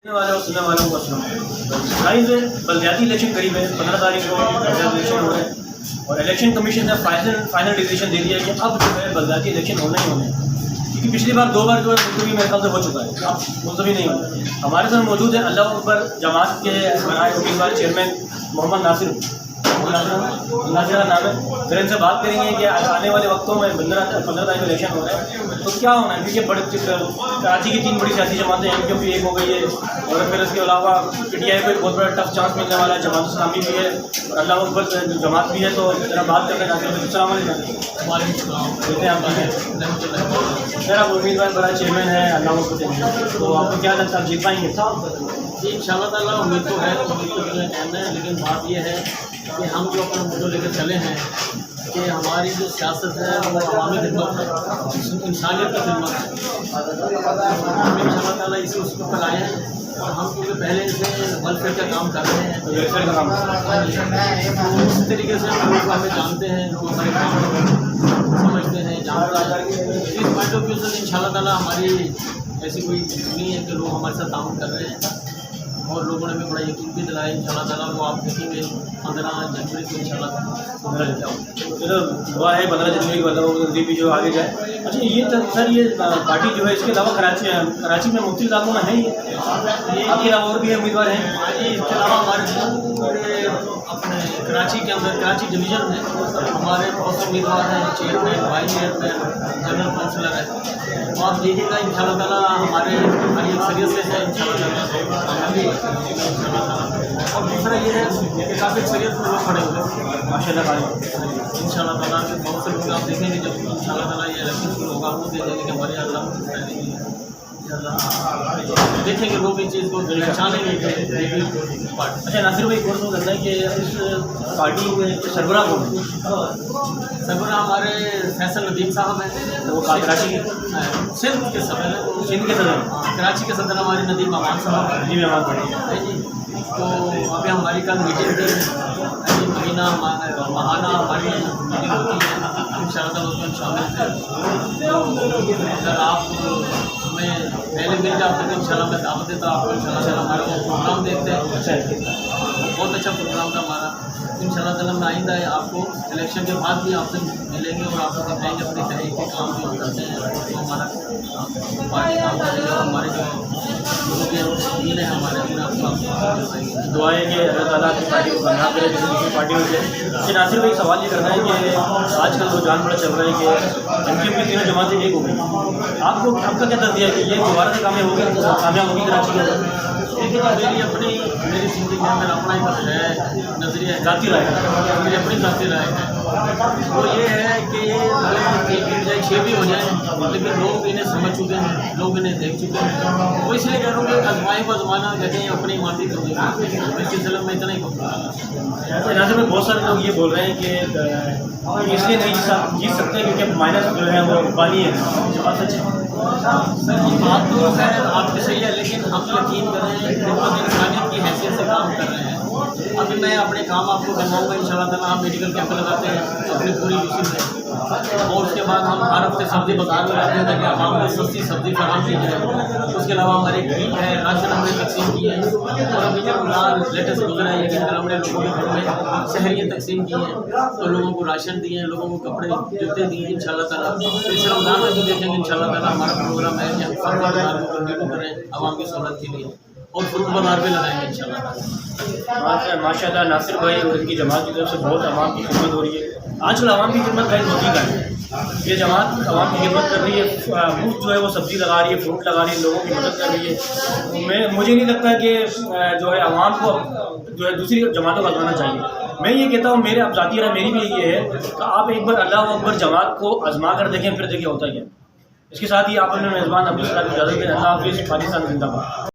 سننے والوں کو السلام۔ بلدیاتی الیکشن قریب ہے، 15 تاریخ کو الیکشن ہو رہے ہیں اور الیکشن کمیشن نے فائنل ڈیسیشن دے دیا کہ اب جو ہے بلدیاتی الیکشن ہونے ہی ہونے ہیں، کیونکہ پچھلی بار 2 بار جو ہے ملتوی میرے خیال سے ہو چکا ہے، اب ملتوی نہیں ہونا۔ ہمارے ساتھ موجود ہے اللہ اکبر جماعت کے بنائے امیدوار چیئرمین محمد ناصر اللہ کا نام ہے، پھر ان سے بات کریں گے کہ آنے والے وقتوں میں 15 تاریخ کو الیکشن ہو رہے ہیں تو کیا ہونا ہے، کیونکہ بڑے کراچی کی 3 بڑی سیاسی جماعتیں ہیں، کیونکہ ایک ہو گئی ہے اور پھر اس کے علاوہ پی ٹی آئی کو ایک بہت بڑا ٹف چانس ملنے والا ہے، جماعت اسلامی بھی ہے اور اللہ اکبر جماعت بھی ہے، تو ذرا بات کرتے ہیں۔ السلام علیکم۔ وعلیکم السلام۔ کہتے ہیں آپ سر آپ امیدوار بڑا چیئرمین ہے اللہ اکبر، تو آپ کو کیا لگتا ہے آپ جیت پائیں گے؟ جی ان شاء اللہ تعالیٰ امید تو ہے، امید تو جو ہے، لیکن بات یہ ہے کہ ہم جو اپنا مدعو لے کر چلے ہیں کہ ہماری جو سیاست ہے وہ عوامی خدمت ہے، انسانیت کی خدمت ہے۔ ہم ان شاء اللہ تعالیٰ اسی اس پر آئے ہیں اور ہم کیونکہ پہلے سے ویلفیئر کا کام کر رہے ہیں، تو اسی طریقے سے ہم لوگ ہمیں جانتے ہیں، لوگ ہمارے کام سمجھتے ہیں، جانتے ہیں۔ اس پوائنٹ آف ویو سے ان شاء اللہ تعالیٰ ہماری ایسی کوئی نہیں ہے کہ لوگ ہمارے ساتھ تعاون کر رہے ہیں اور لوگوں نے ہمیں بڑا یقین بھی دلایا ان شاء اللہ تعالیٰ۔ وہ آپ دیکھیں گے 15 جنوری کو ان شاء اللہ چلو دعا ہے 15 جنوری کو اللہ بھی جو آگے جائے۔ اچھا یہ سر یہ پارٹی جو ہے اس کے علاوہ کراچی میں مختلف علاقوں میں ہے یہ آپ کے علاوہ اور بھی امیدوار ہیں؟ جی اس کے علاوہ ہمارے اپنے کراچی کے اندر کراچی ڈویژن میں ہمارے بہت سے امیدوار ہیں، chairman, vice chairman, general councillor ہے، تو آپ دیکھیے گا ان شاء اللہ تعالیٰ ہماری اکثریت سے ہے ان شاء اللہ تعالیٰ۔ اور دوسرا یہ ہے کہ کافی اکثریت میں لوگ کھڑے ہوئے ہیں ماشاء اللہ ان شاء اللہ تعالیٰ کے بہت سے لوگ آپ دیکھیں گے جب ان شاء اللہ تعالیٰ یہ الیکشن شروع ہوگا وہ دے دیں گے کہ ہمارے دیکھیں گے لوگ اس چیز کو پہچانیں گے کہ پارٹی۔ اچھا ناصر بھائی کورس وہ کرنا ہے کہ اس پارٹی میں سربراہ کون ہے؟ سربراہ ہمارے فیصل ندیم صاحب ہیں، وہ کراچی کے سندھ کے صدر ہیں، سندھ کے صدر، کراچی کے صدر ہمارے ندیم امان صاحب جی امان پڑھی ہے جی۔ تو ابھی ہماری کل میٹنگ تھی، مہینہ ماہانہ ہماری میٹنگ ہوتی ہے، ان شاء اللہ تعالیٰ اس میں شامل تھے۔ تو اگر آپ ہمیں پہلے مل جاتے ہیں ان شاء اللہ میں دعوت دیتا آپ کو، ان شاء اللہ تعالیٰ ہمارا وہ پروگرام دیکھتے ہیں، بہت اچھا پروگرام تھا ہمارا۔ ان شاء اللہ تعالیٰ میں آئندہ ہے آپ کو الیکشن کے بعد بھی آپ سے ملیں گے اور آپ کو دکھائیں گے اپنے طرح کے کام جو ہم کرتے ہیں، تو ہمارا پارٹی کام کرے گا، ہمارے جو لوگوں کے دین ہے ہمارے اپنے آپ کو دعا ہے کہ اللہ تعالیٰ کی پارٹی کو کامیاب کرے، کسی دوسری پارٹی میں سے۔ اچھا ناصر بھائی سوال یہ کرنا ہے کہ آج کل رجحان بڑا چل رہا ہے کہ ان کی تینوں جماعتیں ایک ہو گئی، آپ کا کیا تجزیہ ہے کہ یہ دوبارہ سے کامیاب ہوگی کراچی کے اندر؟ لیکن میری زندگی میں میرا اپنا ایک ہے نظریہ ہے، ذاتی رائے ہے، میری اپنی ذاتی رائے ہے، وہ یہ ہے کہ 6 بھی ہو جائیں لیکن لوگ انہیں سمجھ چکے ہیں، لوگ انہیں دیکھ چکے ہیں، وہ اس لیے کہہ رہا ہوں کہ آزمائے کو آزمانا کہیں اپنی ایمانداری کر دیں، اس سلسلے میں اتنا ہی کہوں گا۔ ناصر بھائی بہت سارے لوگ یہ بول رہے ہیں کہ اس لیے نہیں جیت سکتے کیونکہ مائنس جو ہے وہ پانی ہے، بات سچ ہے؟ سر یہ بات تو خیر آپ کی صحیح ہے، لیکن ہم یقین کر رہے ہیں کہ خدمت انسانیت کی حیثیت سے کام کر رہے ہیں۔ ابھی میں اپنے کام آپ کو کرواؤں گا ان شاء اللہ تعالیٰ، ہم میڈیکل کیمپ لگاتے ہیں اپنی پوری یو سی میں، اور اس کے بعد ہم ہر ہفتے سبزی بازار میں جاتے ہیں تاکہ عوام کو سستی سبزی فراہم کی جائے۔ اس کے علاوہ ہمارے کیٹ ہے، راشن ہم نے تقسیم کی ہے، اور ابھی جو لیٹسٹ گزرا ہے کہ ہم نے لوگوں کے گھروں میں سحریاں تقسیم کی ہیں، تو لوگوں کو راشن دیے ہیں، لوگوں کو کپڑے جوتے دیے ہیں ان شاء اللہ تعالیٰ۔ اس رمضان میں بھی دیکھیں گے ان شاء اللہ تعالیٰ ہمارا پروگرام ہے کہ ہم سب بازار کو کنٹینیو کریں عوام کی سہولت کے لیے، اور فروٹ بازار بھی لگائیں گے ان شاء اللہ تعالیٰ۔ ماشاء اللہ ناصر بھائی اور ان کی جماعت کی طرف سے بہت عوام کی خدمت ہو رہی ہے۔ آج کل عوام کی خدمت کا ایک موقع ہے، یہ جماعت عوام کی خدمت کر رہی ہے، مفت جو ہے وہ سبزی لگا رہی ہے، فروٹ لگا رہی ہے، لوگوں کی مدد کر رہی ہے۔ مجھے نہیں لگتا کہ جو ہے عوام کو جو ہے دوسری جماعتوں کو آزمانا چاہیے۔ میں یہ کہتا ہوں میرے اب ذاتی رائے میری بھی یہ ہے کہ آپ ایک بار اللہ اکبر جماعت کو آزما کر دیکھیں، پھر دیکھیں ہوتا کیا۔ اس کے ساتھ ہی آپ اپنے میزبان عبدالسلام کو اجازت دیں۔ اللہ حافظ، پاکستان زندہ باد۔